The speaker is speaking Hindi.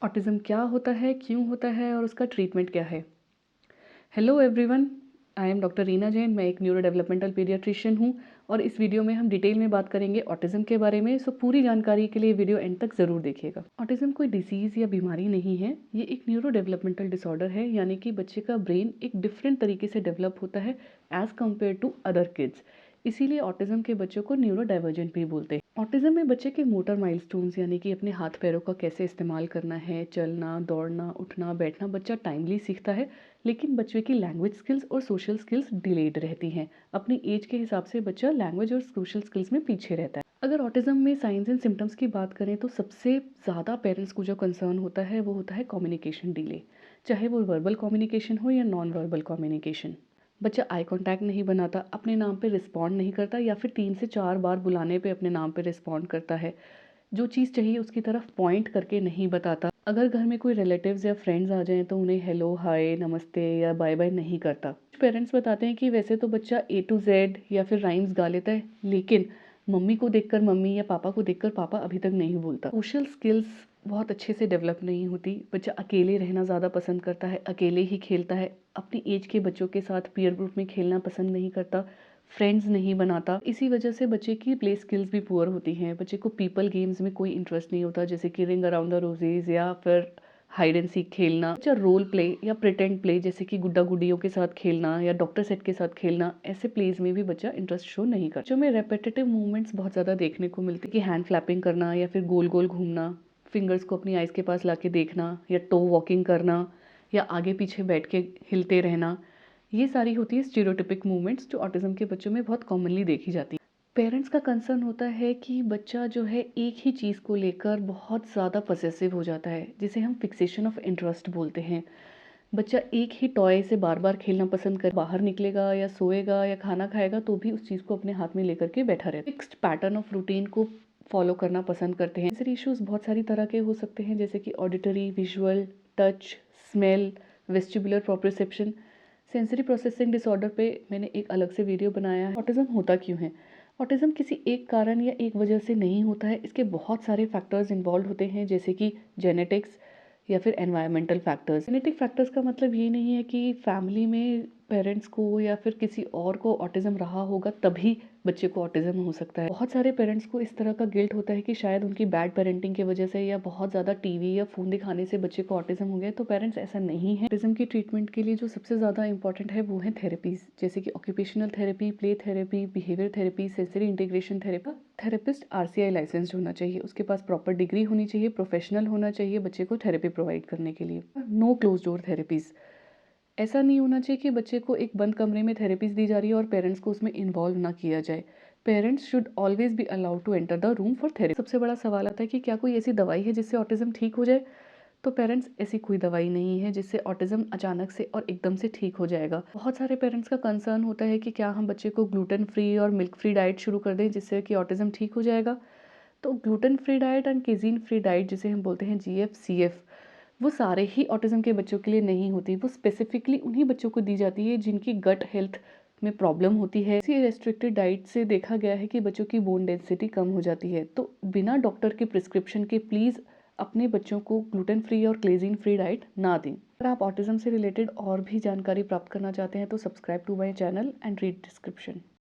ऑटिज़्म क्या होता है, क्यों होता है और उसका ट्रीटमेंट क्या है? Hello everyone, I am doctor Reena Jain. मैं एक न्यूरो डेवलपमेंटल पीडियाट्रिशियन हूँ और इस वीडियो में हम डिटेल में बात करेंगे ऑटिज़्म के बारे में। सो पूरी जानकारी के लिए वीडियो एंड तक ज़रूर देखिएगा। ऑटिज़्म कोई डिसीज़ या बीमारी नहीं है, ये एक न्यूरो डेवलपमेंटल डिसऑर्डर है, यानी कि बच्चे का ब्रेन एक डिफरेंट तरीके से डेवलप होता है as compare to other kids. इसीलिए ऑटिज़्म के बच्चों को न्यूरो डाइवर्जेंट भी बोलते हैं। ऑटिज़म में बच्चे के मोटर माइलस्टोन्स यानी कि अपने हाथ पैरों का कैसे इस्तेमाल करना है, चलना, दौड़ना, उठना, बैठना बच्चा टाइमली सीखता है, लेकिन बच्चे की लैंग्वेज स्किल्स और सोशल स्किल्स डिलेड रहती हैं। अपनी एज के हिसाब से बच्चा लैंग्वेज और सोशल स्किल्स में पीछे रहता है। अगर ऑटिज़म में साइंस एंड सिम्टम्स की बात करें तो सबसे ज़्यादा पेरेंट्स को जो कंसर्न होता है वो होता है कम्युनिकेशन डिले, चाहे वो वर्बल कम्युनिकेशन हो या नॉन वर्बल कम्युनिकेशन। बच्चा आई कांटेक्ट नहीं बनाता, अपने नाम पे रिस्पॉन्ड नहीं करता या फिर 3 से 4 बार बुलाने पे अपने नाम पे रिस्पॉन्ड करता है। जो चीज़ चाहिए उसकी तरफ पॉइंट करके नहीं बताता। अगर घर में कोई रिलेटिव्स या फ्रेंड्स आ जाएँ तो उन्हें हेलो, हाय, नमस्ते या बाय बाय नहीं करता। कुछ पेरेंट्स बताते हैं कि वैसे तो बच्चा ए टू ज़ेड या फिर राइम्स गा लेता है, लेकिन मम्मी को देखकर मम्मी या पापा को देखकर पापा अभी तक नहीं बोलता। सोशल स्किल्स बहुत अच्छे से डेवलप नहीं होती। बच्चा अकेले रहना ज़्यादा पसंद करता है, अकेले ही खेलता है, अपनी एज के बच्चों के साथ पीयर ग्रुप में खेलना पसंद नहीं करता, फ्रेंड्स नहीं बनाता। इसी वजह से बच्चे की प्ले स्किल्स भी पुअर होती हैं। बच्चे को पीपल गेम्स में कोई इंटरेस्ट नहीं होता, जैसे कि रिंग अराउंड द रोजेज या फिर हाइड एंड सीक खेलना। बच्चा रोल प्ले या प्रिटेंड प्ले जैसे कि गुड्डा गुड्डियों के साथ खेलना या डॉक्टर सेट के साथ खेलना, ऐसे प्लेज में भी बच्चा इंटरेस्ट शो नहीं करता। बच्चों में रेपिटेटिव मूवमेंट्स बहुत ज़्यादा देखने को मिलते हैं कि हैंड फ्लैपिंग करना या फिर गोल गोल घूमना, फिंगर्स को अपनी आइज़ के पास लाके देखना या टो वॉकिंग करना या आगे पीछे बैठ के हिलते रहना। ये सारी होती है स्टीरियोटिपिक मूवमेंट्स जो ऑटिज़म के बच्चों में बहुत कॉमनली देखी जाती है। पेरेंट्स का कंसर्न होता है कि बच्चा जो है एक ही चीज़ को लेकर बहुत ज़्यादा पसेसिव हो जाता है, जिसे हम फिक्सेशन ऑफ इंटरेस्ट बोलते हैं। बच्चा एक ही टॉय से बार बार खेलना पसंद कर, बाहर निकलेगा या सोएगा या खाना खाएगा तो भी उस चीज़ को अपने हाथ में लेकर के बैठा रहता है। फिक्स्ड पैटर्न ऑफ रूटीन को फॉलो करना पसंद करते हैं। सेंसरी इश्यूज बहुत सारी तरह के हो सकते हैं, जैसे कि auditory, visual, touch, smell, vestibular proprioception. Sensory processing disorder पे मैंने एक अलग से वीडियो बनाया है। ऑटिज़म होता क्यों है? ऑटिज़म किसी एक कारण या एक वजह से नहीं होता है, इसके बहुत सारे फैक्टर्स इन्वॉल्व होते हैं, जैसे कि जेनेटिक्स या फिर एनवायरमेंटल फैक्टर्स। जेनेटिक फैक्टर्स का मतलब ये नहीं है कि फैमिली में पेरेंट्स को या फिर किसी और को ऑटिज़म रहा होगा तभी बच्चे को ऑटिज़म हो सकता है। बहुत सारे पेरेंट्स को इस तरह का गिल्ट होता है कि शायद उनकी बैड पेरेंटिंग की वजह से या बहुत ज़्यादा टीवी या फ़ोन दिखाने से बच्चे को ऑटिज़म हो गया, तो पेरेंट्स ऐसा नहीं है। ऑटिज़म की ट्रीटमेंट के लिए जो सबसे ज़्यादा इंपॉर्टेंट है वो है थेरेपीज़, जैसे कि occupational therapy, play therapy, behaviour therapy, sensory integration therapy. Therapist RCI licensed होना चाहिए, उसके पास प्रॉपर डिग्री होनी चाहिए, प्रोफेशनल होना चाहिए बच्चे को थेरेपी प्रोवाइड करने के लिए। नो क्लोज डोर थेरेपीज़, ऐसा नहीं होना चाहिए कि बच्चे को एक बंद कमरे में थेरेपीज़ दी जा रही है और पेरेंट्स को उसमें इन्वॉल्व ना किया जाए। Parents should always be allowed to enter the room for therapy. सबसे बड़ा सवाल आता है कि क्या कोई ऐसी दवाई है जिससे ऑटिज़म ठीक हो जाए? तो पेरेंट्स, ऐसी कोई दवाई नहीं है जिससे ऑटिज़म अचानक से और एकदम से ठीक हो जाएगा। बहुत सारे पेरेंट्स का कंसर्न होता है कि क्या हम बच्चे को ग्लूटेन फ्री और मिल्क फ्री डाइट शुरू कर दें जिससे कि ऑटिज़म ठीक हो जाएगा? तो gluten free diet and casein free diet, जिसे हम बोलते हैं जीएफ-सीएफ, वो सारे ही ऑटिज़म के बच्चों के लिए नहीं होती। वो स्पेसिफिकली उन्हीं बच्चों को दी जाती है जिनकी गट हेल्थ में प्रॉब्लम होती है। इसी रेस्ट्रिक्टेड डाइट से देखा गया है कि बच्चों की बोन डेंसिटी कम हो जाती है। तो बिना डॉक्टर के प्रिस्क्रिप्शन के प्लीज़ अपने बच्चों को ग्लूटेन फ्री और क्लेज़िन फ्री डाइट ना दें। अगर आप ऑटिज़म से रिलेटेड और भी जानकारी प्राप्त करना चाहते हैं तो subscribe to my channel and read description.